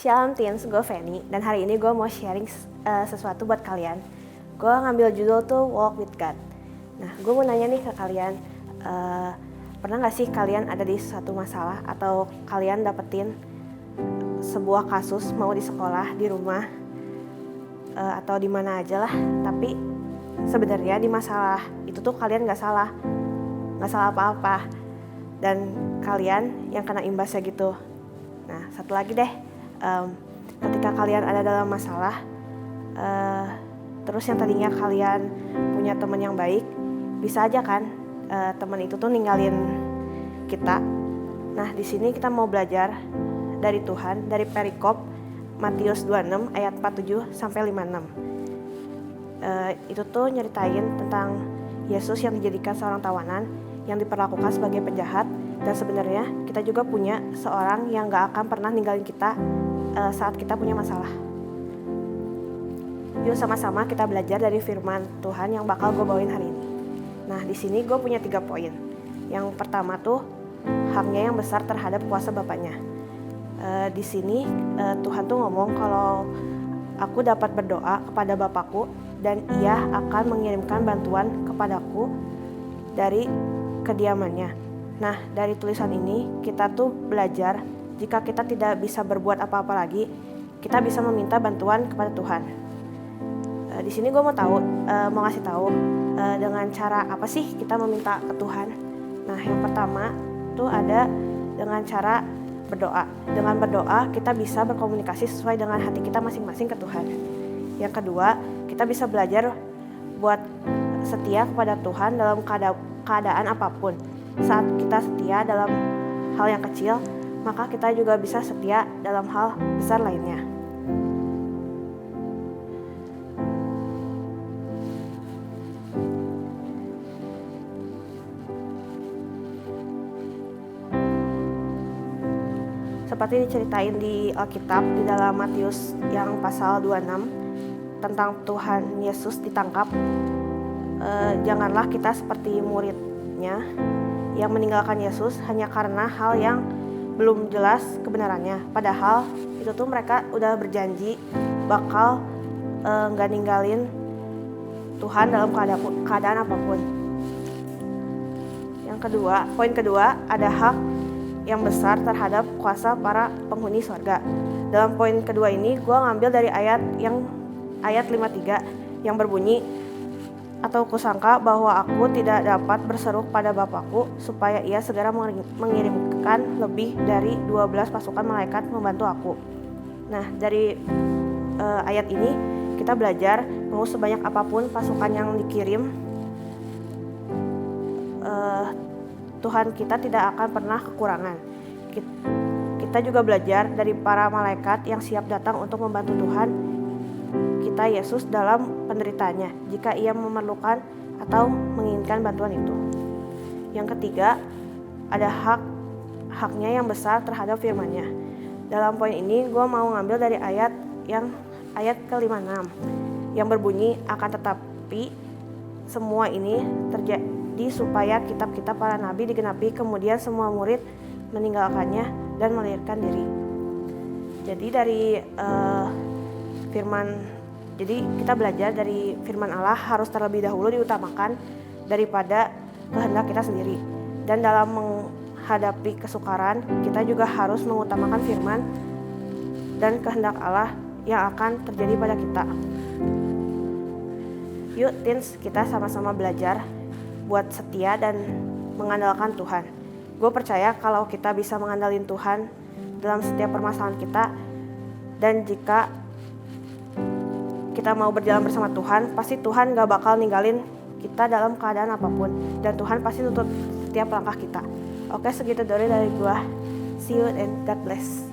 Shalom teens, gue Feni dan hari ini gue mau sharing sesuatu buat kalian. Gue ngambil judul tuh Walk with God. Nah, gue mau nanya nih ke kalian, pernah gak sih kalian ada di suatu masalah atau kalian dapetin sebuah kasus mau di sekolah, di rumah, atau di mana aja lah, tapi sebenarnya di masalah itu tuh kalian gak salah apa-apa dan kalian yang kena imbasnya gitu. Nah, satu lagi deh, ketika kalian ada dalam masalah, terus yang tadinya kalian punya teman yang baik, bisa aja kan teman itu tuh ninggalin kita. Nah, di sini kita mau belajar dari Tuhan, dari perikop Matius 26 ayat 47 sampai 56. Itu tuh nyeritain tentang Yesus yang dijadikan seorang tawanan, yang diperlakukan sebagai penjahat, dan sebenarnya kita juga punya seorang yang gak akan pernah ninggalin kita saat kita punya masalah. Yuk sama-sama kita belajar dari firman Tuhan yang bakal gue bawain hari ini. Nah, di sini gue punya 3 poin. Yang pertama tuh haknya yang besar terhadap kuasa Bapaknya. Di sini Tuhan tuh ngomong kalau aku dapat berdoa kepada Bapakku dan Ia akan mengirimkan bantuan kepadaku dari kediamannya. Nah, dari tulisan ini kita tuh belajar jika kita tidak bisa berbuat apa-apa lagi, kita bisa meminta bantuan kepada Tuhan. Di sini gue mau ngasih tahu dengan cara apa sih kita meminta ke Tuhan. Nah, yang pertama tuh ada dengan cara berdoa. Dengan berdoa kita bisa berkomunikasi sesuai dengan hati kita masing-masing ke Tuhan. Yang kedua, kita bisa belajar buat setia kepada Tuhan dalam keadaan apapun. Saat kita setia dalam hal yang kecil, maka kita juga bisa setia dalam hal besar lainnya. Seperti diceritain di Alkitab di dalam Matius yang pasal 26 tentang Tuhan Yesus ditangkap, janganlah kita seperti muridnya yang meninggalkan Yesus hanya karena hal yang belum jelas kebenarannya. Padahal itu tuh mereka udah berjanji bakal gak ninggalin Tuhan dalam keadaan apapun. Poin kedua ada hak yang besar terhadap kuasa para penghuni surga. Dalam poin kedua ini gue ngambil dari ayat 53 yang berbunyi, atau kusangka bahwa aku tidak dapat berseru pada Bapakku supaya ia segera mengirimkan lebih dari 12 pasukan malaikat membantu aku. Nah, dari ayat ini kita belajar mau sebanyak apapun pasukan yang dikirim, Tuhan kita tidak akan pernah kekurangan. Kita juga belajar dari para malaikat yang siap datang untuk membantu Tuhan kita Yesus dalam penderitaannya jika ia memerlukan atau menginginkan bantuan itu. Yang ketiga, ada haknya yang besar terhadap firman-Nya. Dalam poin ini gue mau ngambil dari ayat ke-56 yang berbunyi, akan tetapi semua ini terjadi supaya kitab-kitab para nabi digenapi, kemudian semua murid meninggalkannya dan melahirkan diri. Jadi kita belajar dari firman Allah harus terlebih dahulu diutamakan daripada kehendak kita sendiri. Dan dalam menghadapi kesukaran, kita juga harus mengutamakan firman dan kehendak Allah yang akan terjadi pada kita. Yuk teens, kita sama-sama belajar buat setia dan mengandalkan Tuhan. Gue percaya kalau kita bisa mengandalkan Tuhan dalam setiap permasalahan kita, dan jika kita mau berjalan bersama Tuhan, pasti Tuhan gak bakal ninggalin kita dalam keadaan apapun, dan Tuhan pasti tutup setiap langkah kita. Oke, segitu dari gue. See you and God bless.